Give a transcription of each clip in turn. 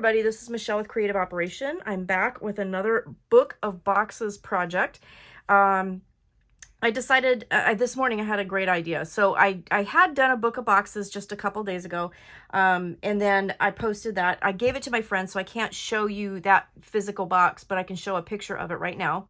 everybody, this is Michelle with Creative Operation. I'm back with another book of boxes project. I decided this morning I had a great idea. So I had done a book of boxes just a couple days ago, and then I posted that. I gave it to my friend, so I can't show you that physical box, but I can show a picture of it right now.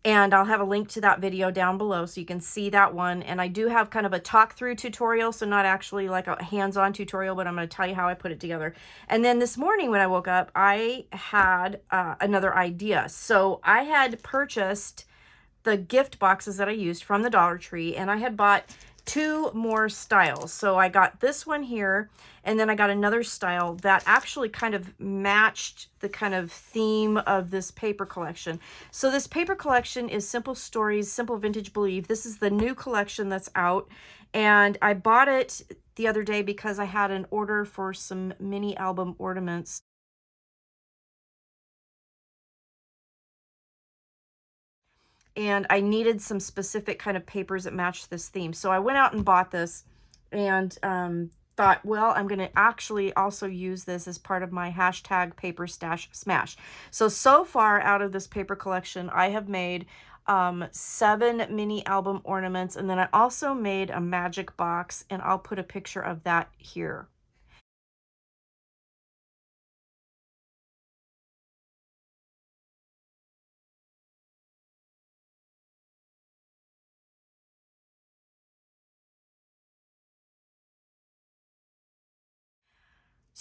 And I'll have a link to that video down below so you can see that one. And I do have kind of a talk through tutorial, so not actually like a hands-on tutorial, but I'm going to tell you how I put it together. And then this morning when I woke up, I had another idea. So I had purchased the gift boxes that I used from the Dollar Tree, and I had bought two more styles. So I got this one here, and then I got another style that actually kind of matched the kind of theme of this paper collection. So this paper collection is Simple Stories, Simple Vintage Believe. This is the new collection that's out, and I bought it the other day because I had an order for some mini album ornaments. And I needed some specific kind of papers that matched this theme. So I went out and bought this and thought, well, I'm going to actually also use this as part of my hashtag paperstashsmash. So far out of this paper collection, I have made 7 mini album ornaments. And then I also made a magic box, and I'll put a picture of that here.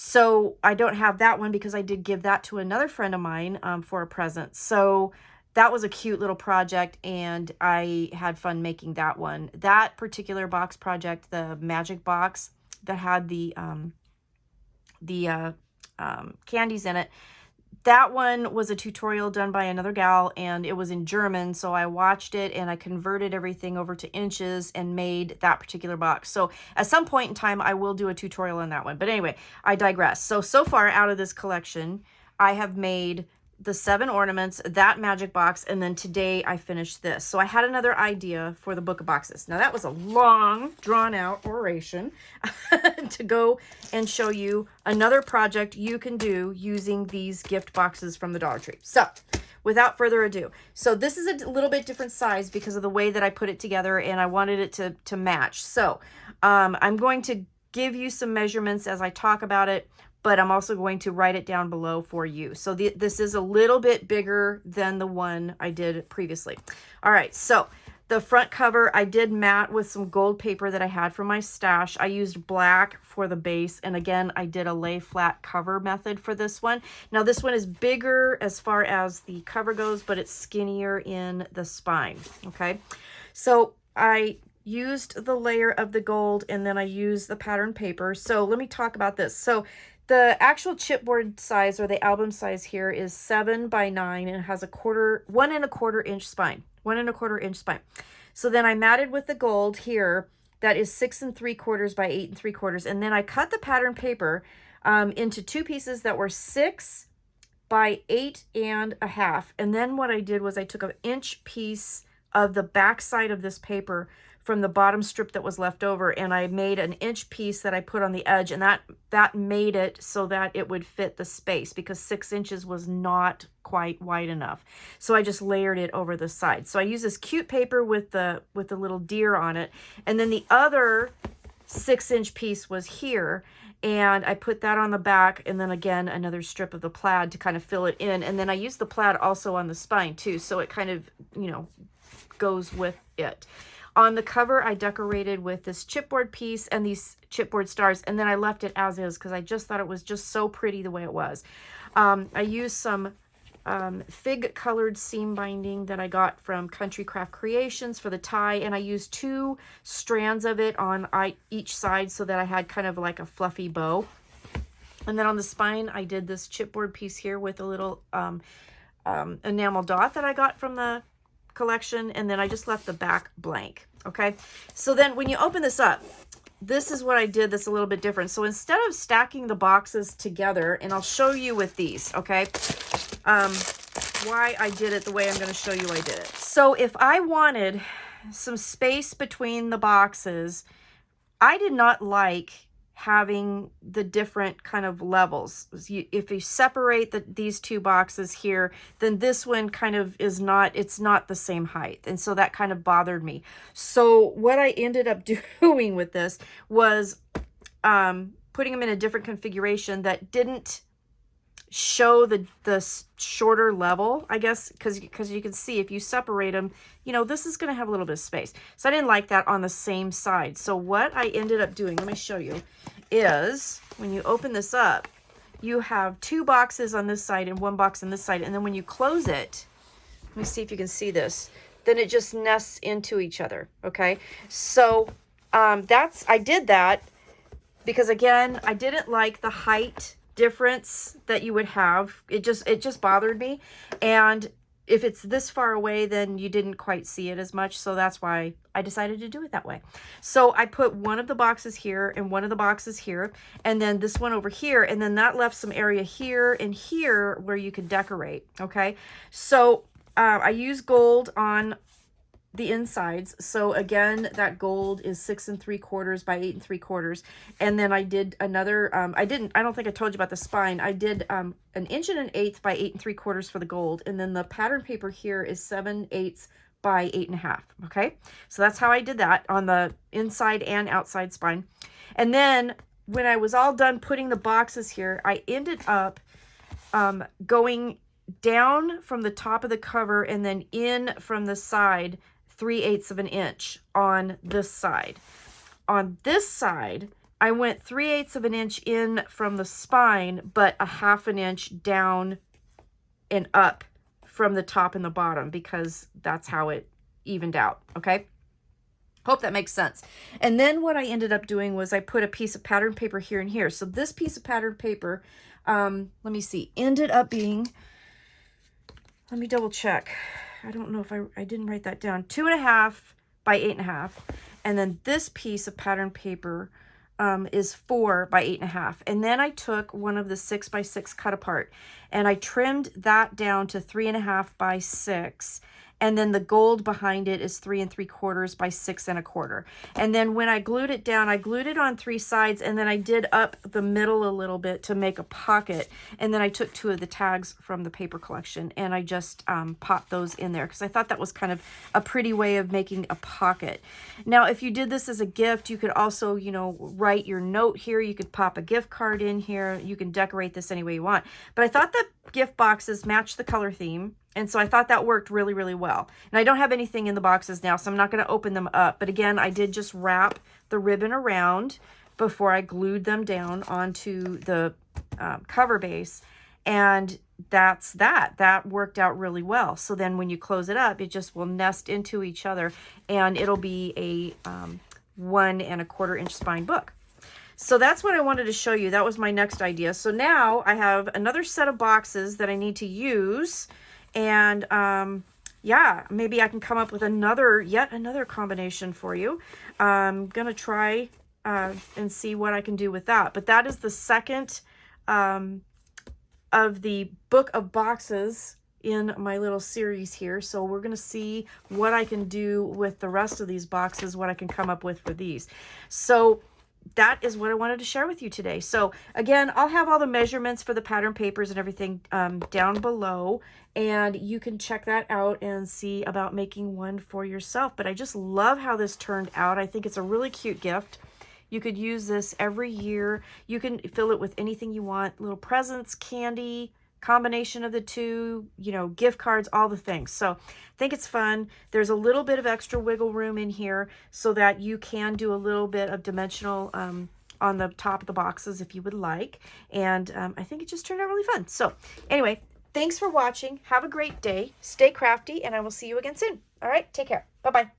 So I don't have that one because I did give that to another friend of mine for a present. So that was a cute little project, and I had fun making that one. That particular box project, the magic box that had the candies in it, that one was a tutorial done by another gal, and it was in German. So I watched it and I converted everything over to inches and made that particular box. So at some point in time, I will do a tutorial on that one. But anyway, I digress. So far out of this collection, I have made the 7 ornaments, that magic box, and then today I finished this. So I had another idea for the book of boxes. Now that was a long, drawn-out oration to go and show you another project you can do using these gift boxes from the Dollar Tree. So without further ado, so this is a little bit different size because of the way that I put it together, and I wanted it to match. So I'm going to give you some measurements as I talk about it, but I'm also going to write it down below for you. So this is a little bit bigger than the one I did previously. All right, so the front cover, I did matte with some gold paper that I had from my stash. I used black for the base, and again, I did a lay flat cover method for this one. Now this one is bigger as far as the cover goes, but it's skinnier in the spine, okay? So I used the layer of the gold, and then I used the pattern paper. So let me talk about this. So the actual chipboard size, or the album size here, is 7 by 9, and it has 1 1/4 inch spine. 1 1/4 inch spine. So then I matted with the gold here. That is 6 3/4 by 8 3/4, and then I cut the pattern paper into 2 pieces that were 6 by 8 1/2. And then what I did was I took an inch piece of the back side of this paper from the bottom strip that was left over, and I made an inch piece that I put on the edge, and that made it so that it would fit the space, because 6 inches was not quite wide enough. So I just layered it over the side. So I use this cute paper with the little deer on it, and then the other 6-inch piece was here, and I put that on the back, and then again another strip of the plaid to kind of fill it in, and then I used the plaid also on the spine too, so it kind of, you know, goes with it. On the cover, I decorated with this chipboard piece and these chipboard stars, and then I left it as is because I just thought it was just so pretty the way it was. I used some fig colored seam binding that I got from Country Craft Creations for the tie, and I used 2 strands of it on each side so that I had kind of like a fluffy bow. And then on the spine, I did this chipboard piece here with a little enamel dot that I got from the collection, and then I just left the back blank. Okay, so then when you open this up, this is what I did that's a little bit different. So instead of stacking the boxes together, and I'll show you with these, okay, why I did it the way I'm going to show you I did it. So if I wanted some space between the boxes, I did not like having the different kind of levels. If you separate these two boxes here, then this one kind of is not, it's not the same height. And so that kind of bothered me. So what I ended up doing with this was putting them in a different configuration that didn't show the shorter level, I guess, because you can see if you separate them, you know, this is going to have a little bit of space. So I didn't like that on the same side. So what I ended up doing, let me show you, is when you open this up, you have two boxes on this side and one box on this side. And then when you close it, let me see if you can see this, then it just nests into each other. Okay. So I did that because, again, I didn't like the height difference that you would have. It just bothered me. And if it's this far away, then you didn't quite see it as much. So that's why I decided to do it that way. So I put one of the boxes here and one of the boxes here, and then this one over here. And then that left some area here and here where you could decorate. Okay. So I use gold on the insides. So again, that gold is 6 3/4 by 8 3/4. And then I did another, I don't think I told you about the spine. I did 1 1/8 by 8 3/4 for the gold. And then the pattern paper here is 7/8 by 8 1/2. Okay. So that's how I did that on the inside and outside spine. And then when I was all done putting the boxes here, I ended up going down from the top of the cover and then in from the side 3/8 of an inch on this side. On this side, I went 3/8 of an inch in from the spine, but 1/2 an inch down and up from the top and the bottom, because that's how it evened out. Okay. Hope that makes sense. And then what I ended up doing was I put a piece of pattern paper here and here. So this piece of pattern paper, let me see, ended up being, let me double check. I don't know if I didn't write that down. 2.5 by 8 1/2. And then this piece of pattern paper is 4 by 8 1/2. And then I took one of the 6 by 6 cut apart and I trimmed that down to 3.5 by 6. And then the gold behind it is 3 3/4 by 6 1/4. And then when I glued it down, I glued it on 3 sides, and then I did up the middle a little bit to make a pocket. And then I took 2 of the tags from the paper collection and I just popped those in there because I thought that was kind of a pretty way of making a pocket. Now, if you did this as a gift, you could also, you know, write your note here. You could pop a gift card in here. You can decorate this any way you want. But I thought the gift boxes match the color theme. And so I thought that worked really, really well. And I don't have anything in the boxes now, so I'm not going to open them up. But again, I did just wrap the ribbon around before I glued them down onto the cover base. And that's that. That worked out really well. So then when you close it up, it just will nest into each other. And it'll be a 1 1/4 inch spine book. So that's what I wanted to show you. That was my next idea. So now I have another set of boxes that I need to use. And yeah, maybe I can come up with yet another combination for you. I'm going to try and see what I can do with that. But that is the second of the book of boxes in my little series here. So we're going to see what I can do with the rest of these boxes, what I can come up with for these. So that is what I wanted to share with you today. So again, I'll have all the measurements for the pattern papers and everything down below, and you can check that out and see about making one for yourself. But I just love how this turned out. I think it's a really cute gift. You could use this every year. You can fill it with anything you want, little presents, candy, combination of the two, you know, gift cards, all the things. So I think it's fun. There's a little bit of extra wiggle room in here so that you can do a little bit of dimensional on the top of the boxes if you would like. And I think it just turned out really fun. So anyway, thanks for watching. Have a great day. Stay crafty, and I will see you again soon. All right, take care. Bye-bye.